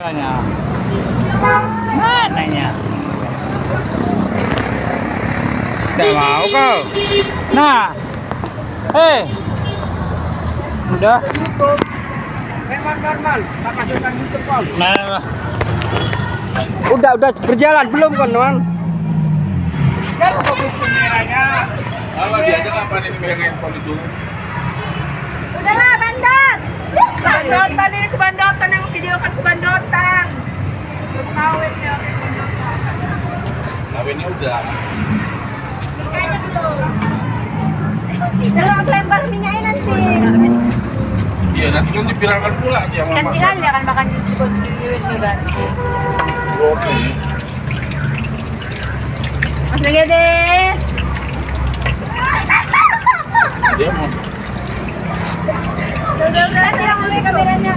Mananya? Tidak mau kau. Nah, udah. Memang normal, tak masukkan YouTube kau. Nah, Udah berjalan belum kawan? kan fokus kameranya. Kalau dia apa nih megang handphone itu? Udahlah, bandot. Bandotan ini kebandotan yang video kan kebandotan. Belum kawin ya. Kawinnya udah. Minyaknya belum. Kalau aku lempar minyaknya nanti. Iya, nanti kan dipiralkan pula aja sama Nanti kali akan makan cukup di kan. Oke. Mas Gede. Dia mau. Udah, nanti yang mulai kameranya.